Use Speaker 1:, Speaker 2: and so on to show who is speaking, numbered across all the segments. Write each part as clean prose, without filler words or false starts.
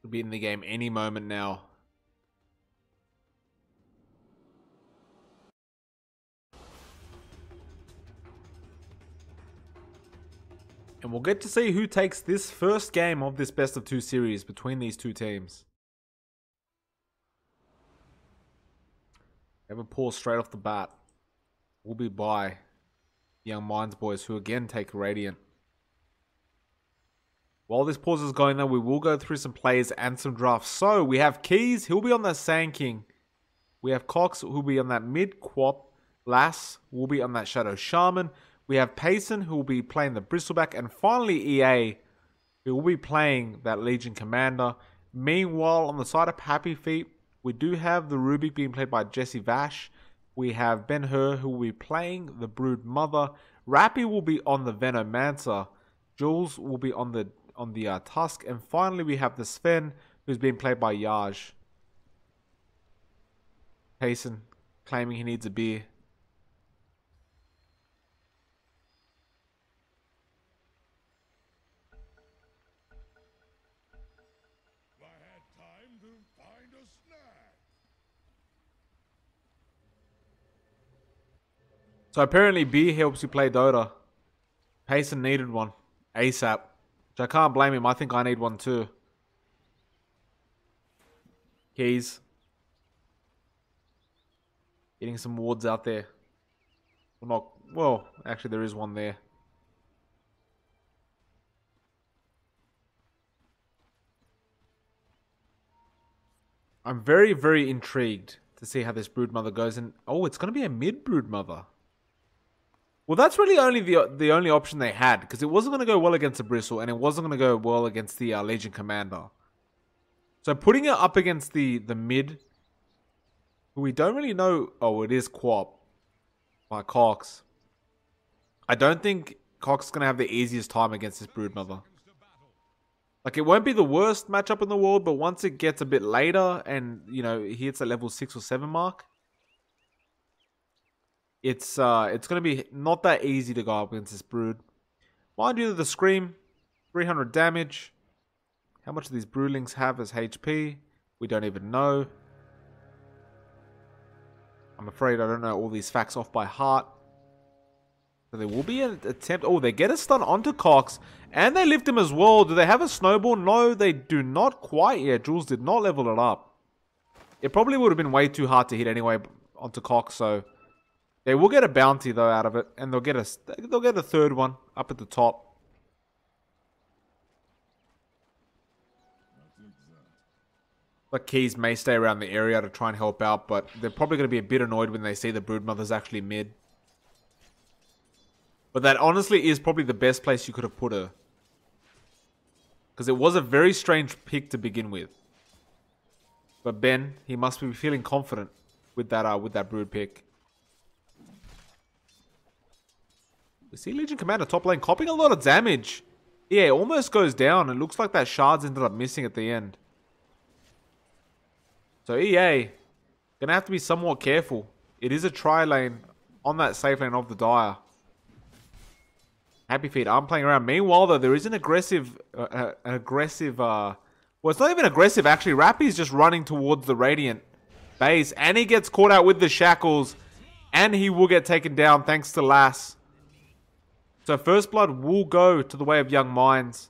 Speaker 1: Could be in the game any moment now. And we'll get to see who takes this first game of this best of 2 series between these two teams. Have a pause straight off the bat. Will be by Young Minds boys, who again take Radiant. While this pause is going though, we will go through some plays and some drafts. So we have Keys, he'll be on that Sand King. We have Cox, who'll be on that mid Quap. Lass will be on that Shadow Shaman. We have Payson, who will be playing the Bristleback. And finally EA, who will be playing that Legion Commander. Meanwhile, on the side of Happy Feet, we do have the Rubik being played by Jesse Vash. We have Ben-Hur, who will be playing the Brood Mother. Rappy will be on the Venomancer. Jules will be on the Tusk. And finally, we have the Sven, who's being played by Yaj. Payson claiming he needs a beer. So apparently beer helps you play Dota. Payson needed one ASAP, which I can't blame him. I think I need one too. Keys. Getting some wards out there. Well, actually there is one there. I'm very, very intrigued to see how this Broodmother goes. And oh, it's going to be a mid Broodmother. Well, that's really only the only option they had, because it wasn't going to go well against the Bristle, and it wasn't going to go well against the Legion Commander. So putting it up against the mid, who we don't really know. Oh, it is Quap by Cox. I don't think Cox is going to have the easiest time against this Broodmother. Like, it won't be the worst matchup in the world, but once it gets a bit later and, you know, he hits a level 6 or 7 mark, it's going to be not that easy to go up against this Brood. Mind you, the Scream, 300 damage. How much do these Broodlings have as HP? We don't even know. I'm afraid I don't know all these facts off by heart. So there will be an attempt. Oh, they get a stun onto Cox. And they lift him as well. Do they have a snowball? No, they do not quite yet. Jules did not level it up. It probably would have been way too hard to hit anyway onto Cox. So they will get a bounty though out of it. And they'll get a third one up at the top. But Keys may stay around the area to try and help out. But they're probably going to be a bit annoyed when they see the Broodmother's actually mid. But that honestly is probably the best place you could have put her. Because it was a very strange pick to begin with. But Ben, he must be feeling confident with that Brood pick. We see Legion Commander top lane copping a lot of damage. Yeah, it almost goes down. It looks like that shards ended up missing at the end. So EA, gonna have to be somewhat careful. It is a tri lane on that safe lane of the Dire. Happy Feet aren't playing around. Meanwhile, though, there is an aggressive, well, it's not even aggressive, actually. Rappy's just running towards the Radiant base, and he gets caught out with the shackles, and he will get taken down thanks to Lass. So First Blood will go to the way of Young Minds.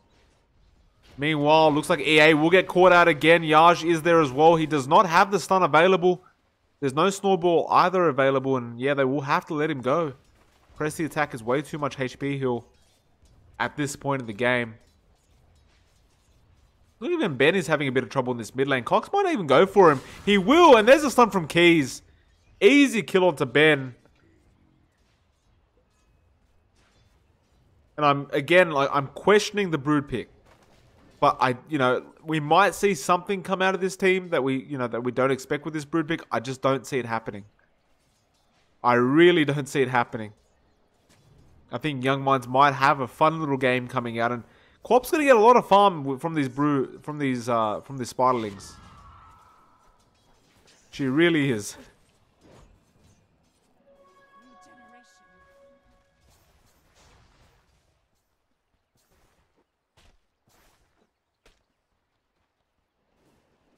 Speaker 1: Meanwhile, looks like EA will get caught out again. Yaj is there as well. He does not have the stun available. There's no snowball either available, and yeah, they will have to let him go. Press the attack is way too much HP heal at this point of the game. Look, even Ben is having a bit of trouble in this mid lane. Cox might even go for him. He will, and there's a stun from Keys. Easy kill onto Ben. And I'm questioning the Brood pick. But we might see something come out of this team that we don't expect with this Brood pick. I just don't see it happening. I really don't see it happening. I think Young Minds might have a fun little game coming out, and Quap's gonna get a lot of farm from these Spiderlings. She really is.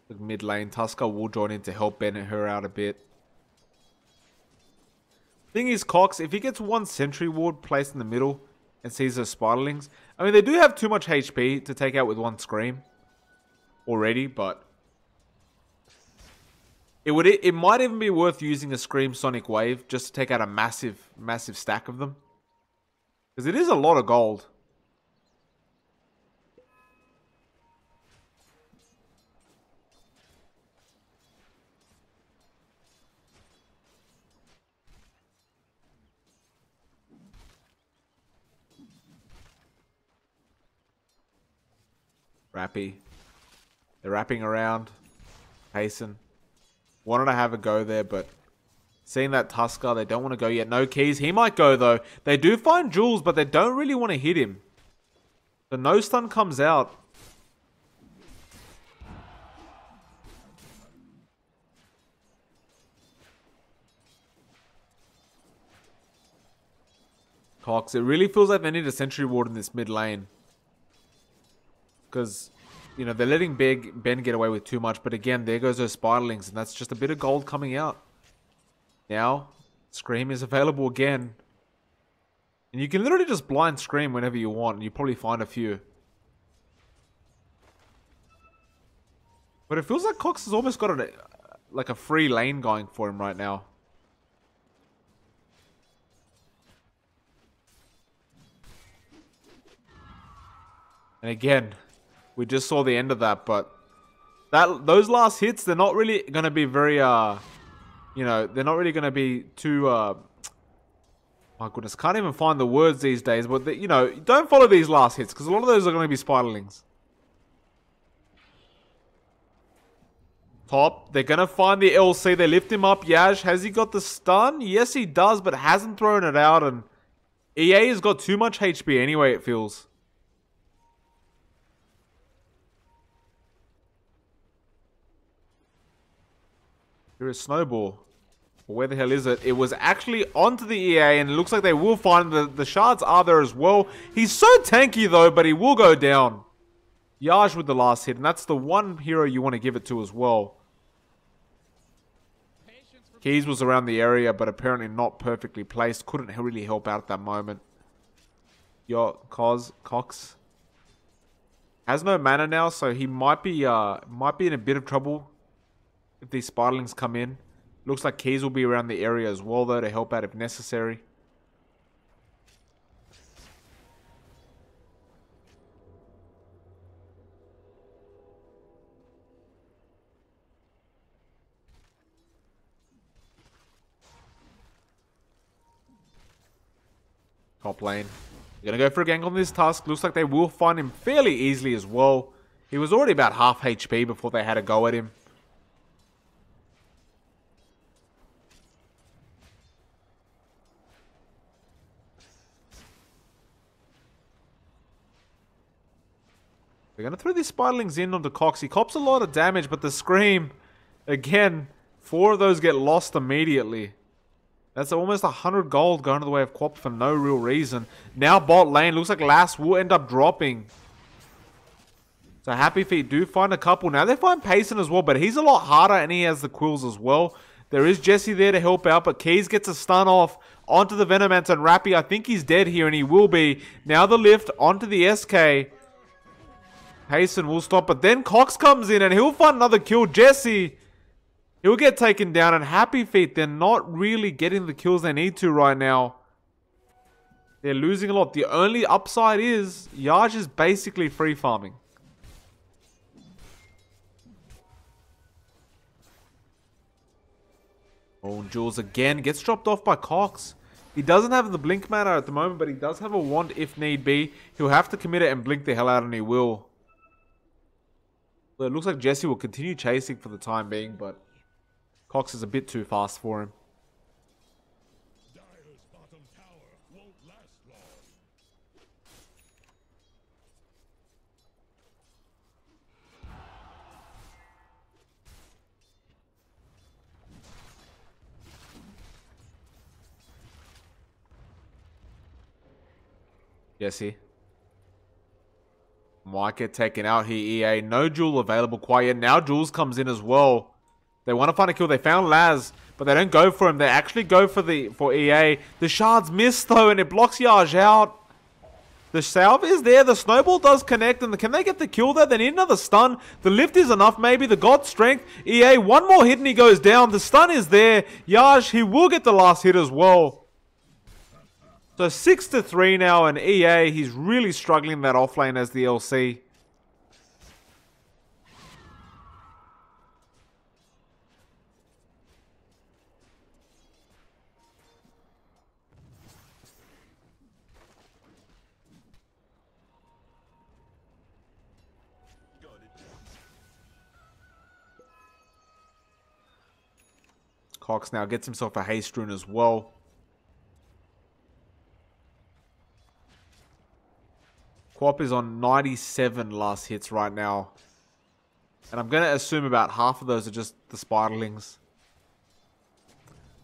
Speaker 1: The mid lane. Tusker will join in to help Bennett her out a bit. Thing is, Cox, if he gets one sentry ward placed in the middle and sees those spiderlings, I mean, they do have too much HP to take out with one scream already, but it might even be worth using a Scream Sonic Wave just to take out a massive stack of them. Because it is a lot of gold. Rappy. They're wrapping around. Payson. Wanted to have a go there, but seeing that Tusker, they don't want to go yet. No keys. He might go, though. They do find Jules, but they don't really want to hit him. The no stun comes out. Cox, it really feels like they need a sentry ward in this mid lane. Because, you know, they're letting Ben get away with too much. But again, there goes those spiderlings. And that's just a bit of gold coming out. Now, Scream is available again. And you can literally just blind Scream whenever you want. And you probably find a few. But it feels like Cox has almost got like a free lane going for him right now. And again, we just saw the end of that, but those last hits, they're not really going to be very, you know, they're not really going to be too, my goodness, can't even find the words these days, but, you know, don't follow these last hits, because a lot of those are going to be spiderlings. Top, they're going to find the LC, they lift him up. Yash, has he got the stun? Yes, he does, but hasn't thrown it out, and EA has got too much HP anyway, it feels. Here is Snowball. Where the hell is it? It was actually onto the EA, and it looks like they will find the shards are there as well. He's so tanky though, but he will go down. Yaj with the last hit, and that's the one hero you want to give it to as well. Keys was around the area, but apparently not perfectly placed. Couldn't really help out at that moment. Cox has no mana now, so he might be in a bit of trouble if these spiderlings come in. Looks like Keys will be around the area as well, though, to help out if necessary. Top lane. They're going to go for a gank on this Tusk. Looks like they will find him fairly easily as well. He was already about half HP before they had a go at him. We're going to throw these spiderlings in onto Cox. He cops a lot of damage, but the Scream, again, 4 of those get lost immediately. That's almost 100 gold going to the way of Quap for no real reason. Now bot lane, looks like Lass will end up dropping. So Happy Feet do find a couple. Now they find Payson as well, but he's a lot harder and he has the quills as well. There is Jesse there to help out, but Keys gets a stun off onto the Venomancer and Rappy. I think he's dead here, and he will be. Now the lift onto the SK. Payson will stop, but then Cox comes in and he'll find another kill. Jesse, he'll get taken down, and Happy Feet, they're not really getting the kills they need to right now. They're losing a lot. The only upside is Yaj is basically free farming. Oh, and Jules again gets dropped off by Cox. He doesn't have the blink mana at the moment, but he does have a wand if need be. He'll have to commit it and blink the hell out, and he will. So it looks like Jesse will continue chasing for the time being, but Cox is a bit too fast for him. Jesse. Might get taken out here, EA. No Jewel available quite yet. Now Jules comes in as well. They want to find a kill. They found Laz, but they don't go for him. They actually go for EA. The shards miss though, and it blocks Yarj out. The salve is there. The snowball does connect, and can they get the kill there? They need another stun. The lift is enough, maybe. The God Strength. EA, one more hit and he goes down. The stun is there. Yarj, he will get the last hit as well. So 6-3 now, and EA, he's really struggling in that offlane as the LC. Cox now gets himself a haste rune as well. Quap is on 97 last hits right now. And I'm going to assume about half of those are just the spiderlings.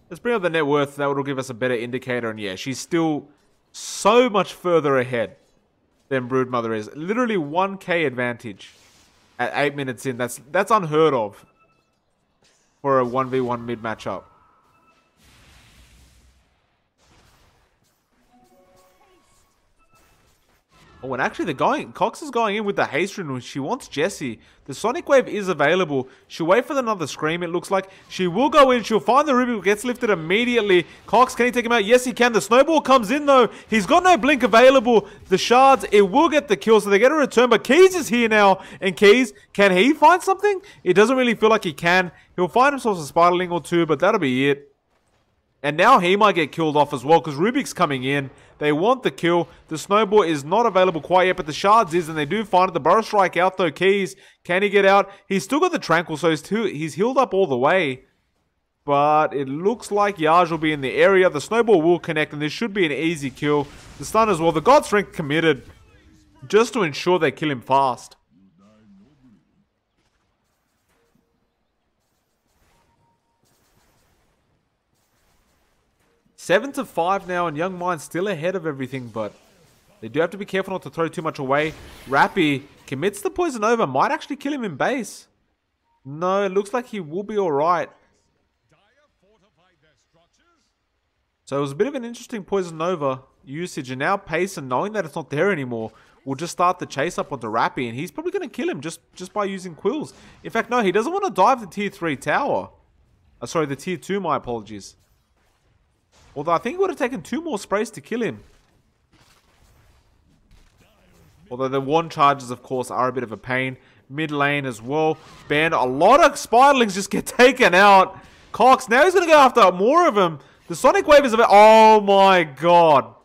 Speaker 1: Let's bring up the net worth. That will give us a better indicator. And yeah, she's still so much further ahead than Broodmother is. Literally 1k advantage at 8 minutes in. That's unheard of for a 1v1 mid matchup. Oh, and actually Cox is going in with the haste rune. She wants Jessie. The Sonic Wave is available. She'll wait for another scream, it looks like. She will go in. She'll find the Ruby, gets lifted immediately. Cox, can he take him out? Yes, he can. The snowball comes in, though. He's got no blink available. The shards, it will get the kill, so they get a return. But Keys is here now. And Keys, can he find something? It doesn't really feel like he can. He'll find himself a spiderling or two, but that'll be it. And now he might get killed off as well, because Rubik's coming in. They want the kill. The snowball is not available quite yet, but the shards is, and they do find it. The burrow strike out though. Keys, can he get out? He's still got the tranquil, so he's healed up all the way. But it looks like Yarj will be in the area. The snowball will connect, and this should be an easy kill. The stun as well. The God Strength committed, just to ensure they kill him fast. Seven to 5 now, and Young Mind's still ahead of everything, but they do have to be careful not to throw too much away. Rappy commits the Poison Over, might actually kill him in base. No, it looks like he will be alright. So it was a bit of an interesting Poison Over usage, and now Payson, knowing that it's not there anymore, will just start the chase up onto Rappy, and he's probably going to kill him just by using Quills. In fact, no, he doesn't want to dive the tier 3 tower. Sorry, the tier 2, my apologies. Although I think it would have taken 2 more sprays to kill him. Although the wand charges, of course, are a bit of a pain. Mid lane as well. Ben, a lot of spiderlings just get taken out. Cox, now he's going to go after more of them. The Sonic Wave is a bit... Oh my god.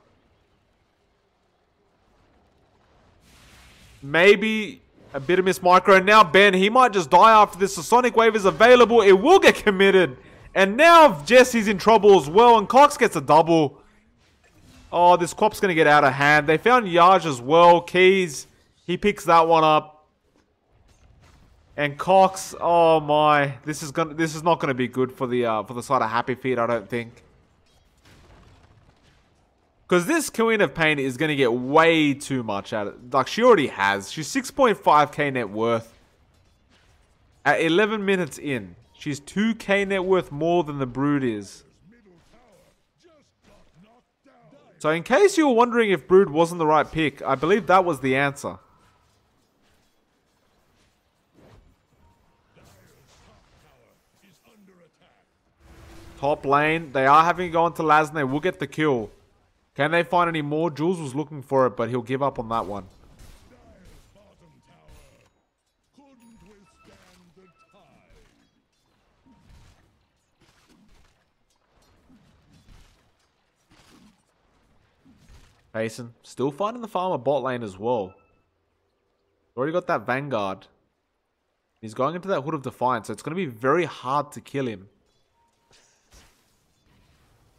Speaker 1: Maybe a bit of miss micro. And now Ben, he might just die after this. The Sonic Wave is available. It will get committed. And now Jesse's in trouble as well, and Cox gets a double. Oh, this Quap's going to get out of hand. They found Yarj as well. Keys, he picks that one up. And Cox, oh my, this is not going to be good for the side of Happy Feet, I don't think. Because this Queen of Pain is going to get way too much out of it. Like, she already has. She's 6.5k net worth. At 11 minutes in. She's 2k net worth more than the Brood is. So in case you were wondering if Brood wasn't the right pick, I believe that was the answer. Top lane, they are having to go into Laz and they will get the kill. Can they find any more? Jules was looking for it, but he'll give up on that one. Payson, still finding the farmer bot lane as well. Already got that Vanguard. He's going into that Hood of Defiance, so it's going to be very hard to kill him.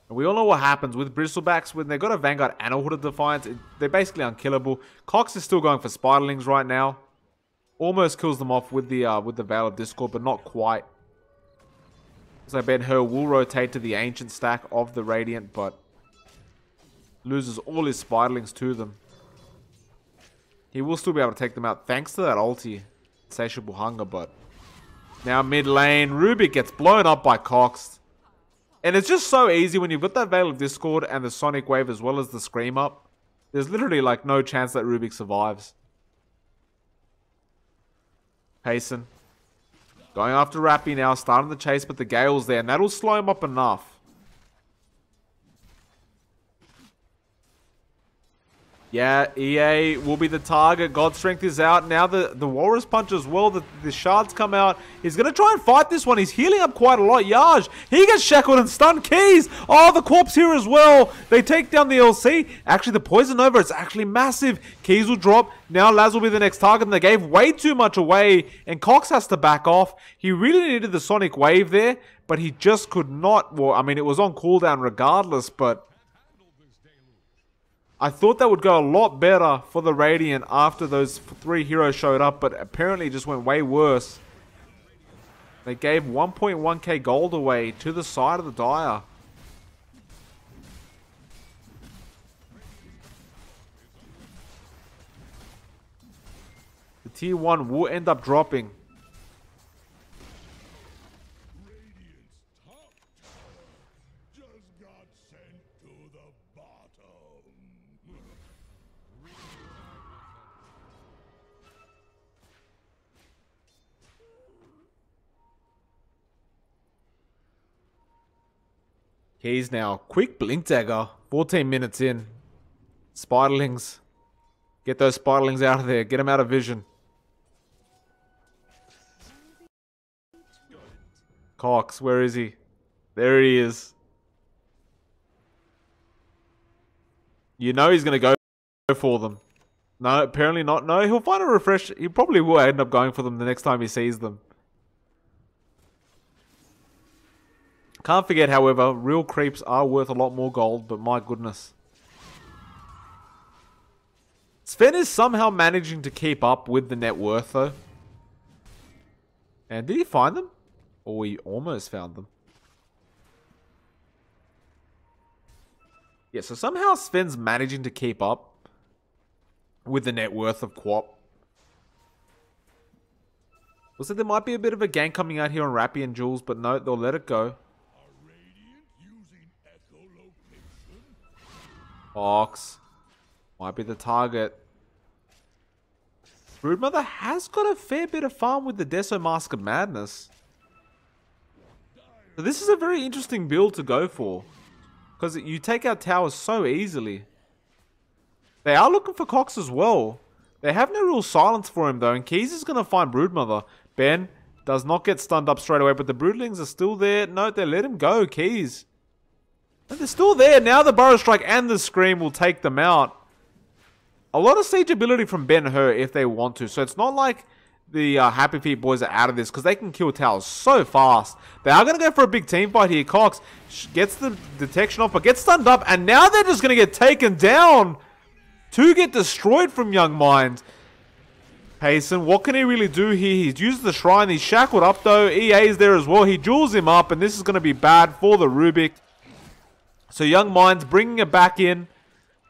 Speaker 1: And we all know what happens with Bristlebacks when they've got a Vanguard and a Hood of Defiance. They're basically unkillable. Cox is still going for Spiderlings right now. Almost kills them off with the Veil of Discord, but not quite. So I bet her will rotate to the Ancient stack of the Radiant, but loses all his Spiderlings to them. He will still be able to take them out thanks to that ulti. Insatiable hunger, but... Now mid lane, Rubik gets blown up by Cox. And it's just so easy when you've got that Veil of Discord and the Sonic Wave as well as the Scream up. There's literally like no chance that Rubik survives. Payson. Going after Rappy now, starting the chase, but the Gale's there, and that'll slow him up enough. Yeah, EA will be the target. God Strength is out. Now the Walrus Punch as well. The shards come out. He's going to try and fight this one. He's healing up quite a lot. Yaj, he gets shackled and stunned. Keys. Oh, the corpse here as well. They take down the LC. Actually, the Poison Nova is actually massive. Keys will drop. Now Laz will be the next target. And they gave way too much away. And Cox has to back off. He really needed the Sonic Wave there. But he just could not. Well, I mean, it was on cooldown regardless. But... I thought that would go a lot better for the Radiant after those 3 heroes showed up, but apparently it just went way worse. They gave 1.1k gold away to the side of the Dire. The tier 1 will end up dropping. Keys now. Quick Blink Dagger. 14 minutes in. Spiderlings. Get those Spiderlings out of there. Get them out of vision. Cox, where is he? There he is. You know he's going to go for them. No, apparently not. No, he'll find a refresh. He probably will end up going for them the next time he sees them. Can't forget, however, real creeps are worth a lot more gold, but my goodness. Sven is somehow managing to keep up with the net worth, though. And did he find them? Or he almost found them. Yeah, so somehow Sven's managing to keep up with the net worth of Quap. Looks like there might be a bit of a gank coming out here on Rappy and Jules, but no, they'll let it go. Fox might be the target. Broodmother has got a fair bit of farm with the Deso Mask of Madness. So this is a very interesting build to go for. Because you take out towers so easily. They are looking for Cox as well. They have no real silence for him though. And Keys is going to find Broodmother. Ben does not get stunned up straight away. But the Broodlings are still there. No, they let him go. Keys. And they're still there. Now the Burrow Strike and the Scream will take them out. A lot of siege ability from Ben-Hur if they want to. So it's not like the Happy Feet boys are out of this because they can kill towers so fast. They are going to go for a big team fight here. Cox gets the detection off but gets stunned up. And now they're just going to get taken down. 2 get destroyed from Young Mind. Payson, what can he really do here? He's used the Shrine. He's shackled up though. EA is there as well. He duels him up and this is going to be bad for the Rubik. So Young Minds bringing it back in.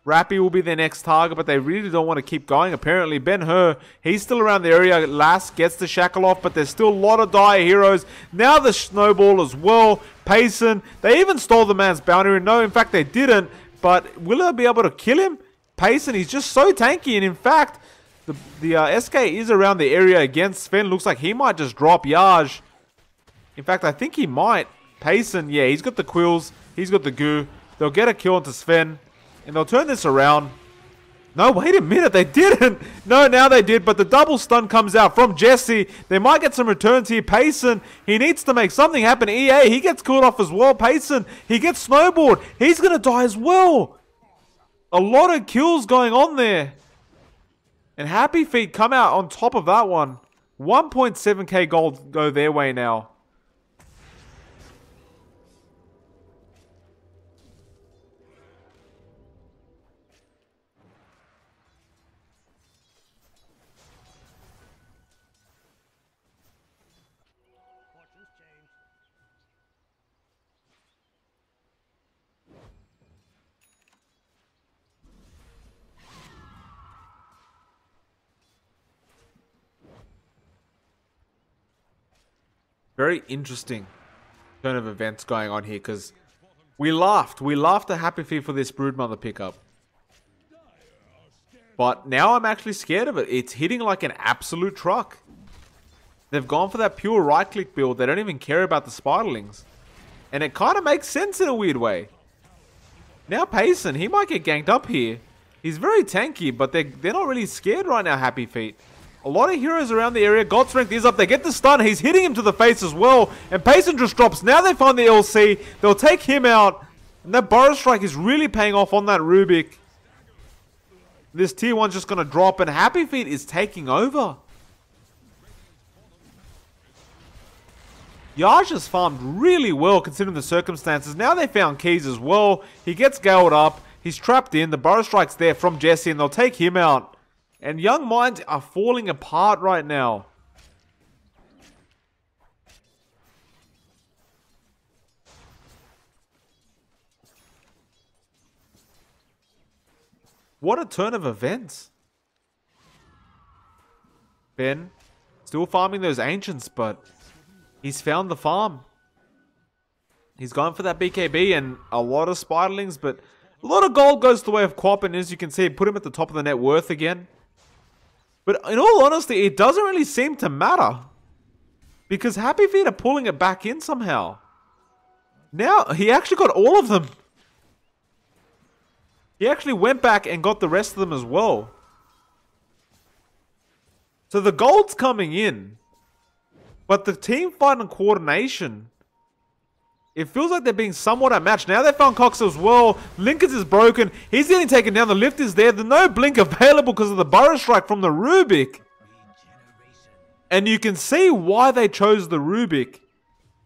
Speaker 1: Rappy will be their next target, but they really don't want to keep going. Apparently, Ben-Hur, he's still around the area. Lass gets the shackle off, but there's still a lot of Dire heroes. Now the Snowball as well. Payson, they even stole the man's bounty. No, in fact, they didn't. But will they be able to kill him? Payson, he's just so tanky. And in fact, the SK is around the area against Sven. Looks like he might just drop Yaj. In fact, I think he might. Payson, yeah, he's got the quills. He's got the goo. They'll get a kill onto Sven. And they'll turn this around. No, wait a minute. They didn't. No, now they did. But the double stun comes out from Jesse. They might get some returns here. Payson, he needs to make something happen. EA, he gets called off as well. Payson, he gets snowballed. He's going to die as well. A lot of kills going on there. And Happy Feet come out on top of that one. 1.7k gold go their way now. Very interesting turn of events going on here, because we laughed at Happy Feet for this Broodmother pickup. But now I'm actually scared of it. It's hitting like an absolute truck. They've gone for that pure right-click build. They don't even care about the Spiderlings. And it kind of makes sense in a weird way. Now Payson, he might get ganked up here. He's very tanky, but they're not really scared right now, Happy Feet. A lot of heroes around the area. God Strength is up. They get the stun. He's hitting him to the face as well. And Payson just drops. Now they find the LC. They'll take him out. And that Burrow Strike is really paying off on that Rubik. This tier 1's just going to drop. And Happy Feet is taking over. Yaj has farmed really well considering the circumstances. Now they found Keys as well. He gets galed up. He's trapped in. The Burrow Strike's there from Jesse. And they'll take him out. And Young Minds are falling apart right now. What a turn of events. Ben, still farming those ancients, but he's found the farm. He's gone for that BKB and a lot of Spiderlings, but a lot of gold goes the way of Quap, and as you can see, put him at the top of the net worth again. But in all honesty, it doesn't really seem to matter. Because Happy Feet are pulling it back in somehow. Now, he actually got all of them. He actually went back and got the rest of them as well. So the gold's coming in. But the team fight and coordination, it feels like they're being somewhat outmatched. Now they found Cox as well. Linkers is broken. He's getting taken down. The lift is there. There's no blink available because of the Burrow Strike from the Rubik. And you can see why they chose the Rubik.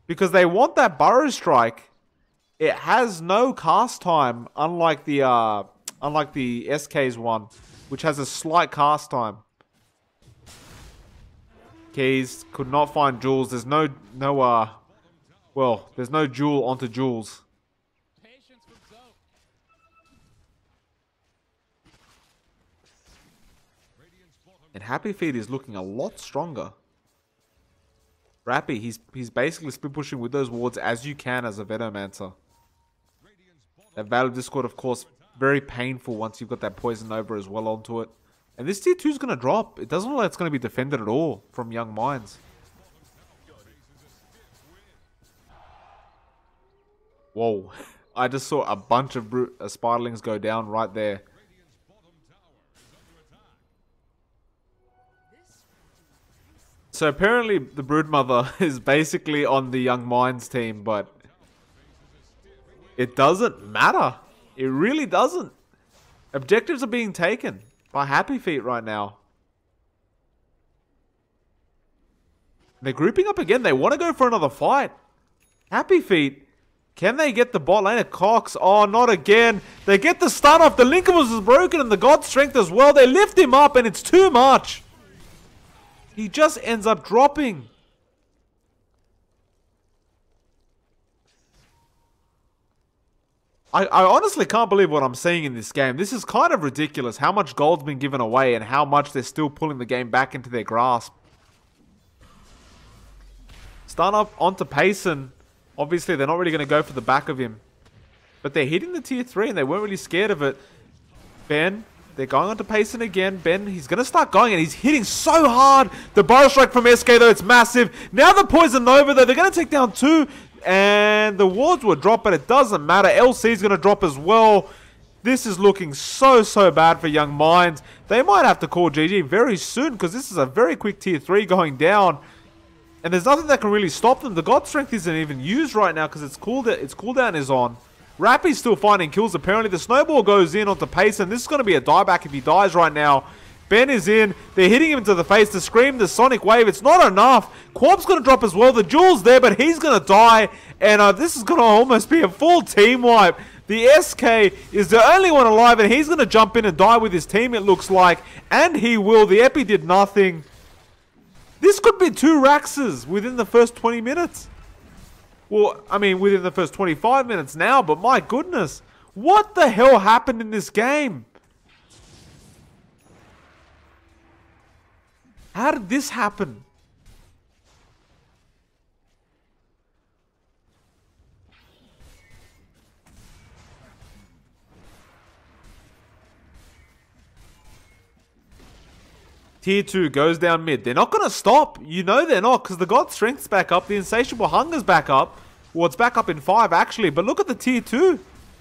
Speaker 1: Because they want that Burrow Strike. It has no cast time, unlike the SK's one, which has a slight cast time. Keys could not find Jules. There's there's no Jewel onto Jules. And Happy Feet is looking a lot stronger. Rappy, he's basically split pushing with those wards as you can as a Venomancer. That Veil of Discord, of course, very painful once you've got that Poison Nova as well onto it. And this tier 2 is going to drop. It doesn't look like it's going to be defended at all from Young Minds. Whoa. I just saw a bunch of Spiderlings go down right there. So apparently the Broodmother is basically on the Young Minds team, but it doesn't matter. It really doesn't. Objectives are being taken by Happy Feet right now. They're grouping up again. They want to go for another fight. Happy Feet, can they get the bot lane at Cox? Oh, not again. They get the stun off. The Linkables is broken and the God Strength as well. They lift him up and it's too much. He just ends up dropping. I honestly can't believe what I'm seeing in this game. This is kind of ridiculous how much gold's been given away and how much they're still pulling the game back into their grasp. Stun up onto Payson. Obviously, they're not really going to go for the back of him. But they're hitting the tier 3 and they weren't really scared of it. Ben, they're going onto Payson again. Ben, he's going to start going and he's hitting so hard. The Burrow Strike from SK, though, it's massive. Now the Poison Nova, though, they're going to take down 2. And the wards will drop, but it doesn't matter. LC is going to drop as well. This is looking so bad for Young Minds. They might have to call GG very soon because this is a very quick tier 3 going down. And there's nothing that can really stop them. The God Strength isn't even used right now because its cooldown is on. Rappy's still finding kills. Apparently the Snowball goes in onto Payson. This is going to be a dieback if he dies right now. Ben is in. They're hitting him to the face. The Scream, the Sonic Wave. It's not enough. Quap's going to drop as well. The Jewel's there, but he's going to die. And this is going to almost be a full team wipe. The SK is the only one alive, and he's going to jump in and die with his team, it looks like. And he will. The Epi did nothing. This could be 2 Raxes within the first 20 minutes. Well, I mean, within the first 25 minutes now, but my goodness. What the hell happened in this game? How did this happen? Tier 2 goes down mid. They're not going to stop. You know they're not, because the God Strength's back up. The Insatiable Hunger's back up. Well, it's back up in 5, actually. But look at the Tier 2.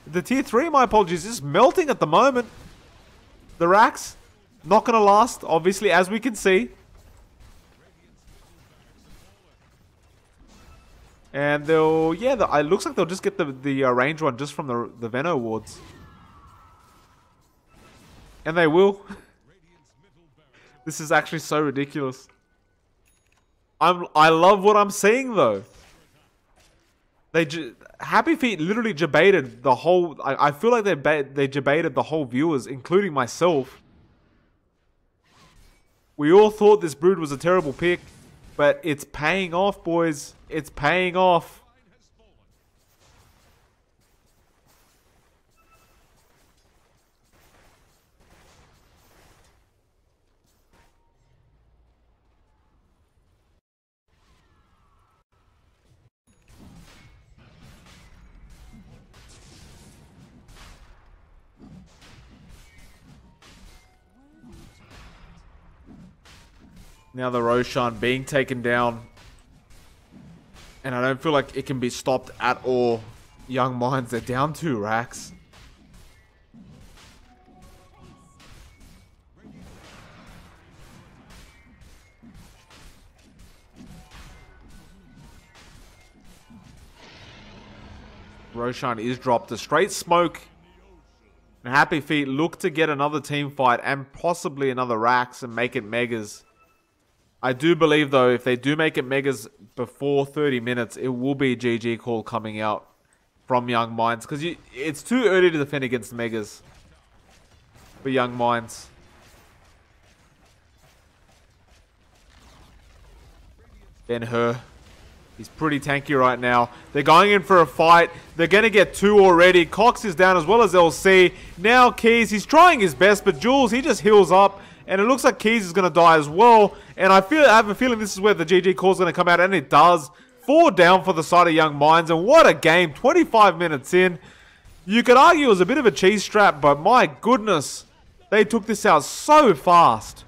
Speaker 1: The Tier 3, my apologies, is melting at the moment. The racks, not going to last, obviously, as we can see. And they'll, yeah, it looks like they'll just get the range one just from the Veno wards. And they will. This is actually so ridiculous. I love what I'm seeing though. Happy Feet literally debated the whole. I feel like they debated the whole viewers, including myself. We all thought this Brood was a terrible pick, but it's paying off, boys. It's paying off. Now the Roshan being taken down. And I don't feel like it can be stopped at all. Young Minds, they're down 2 racks. Roshan is dropped. A straight smoke. And Happy Feet look to get another team fight and possibly another racks and make it megas. I do believe, though, if they do make it megas before 30 minutes, it will be a GG call coming out from Young Minds. Because it's too early to defend against megas for Young Minds. Ben-Hur. He's pretty tanky right now. They're going in for a fight. They're going to get 2 already. Cox is down as well as LC. Now Keys, he's trying his best, but Jules, he just heals up. And it looks like Keys is going to die as well. And I have a feeling this is where the GG call is going to come out. And it does. 4 down for the side of Young Minds. And what a game. 25 minutes in. You could argue it was a bit of a cheese strap. But my goodness. They took this out so fast.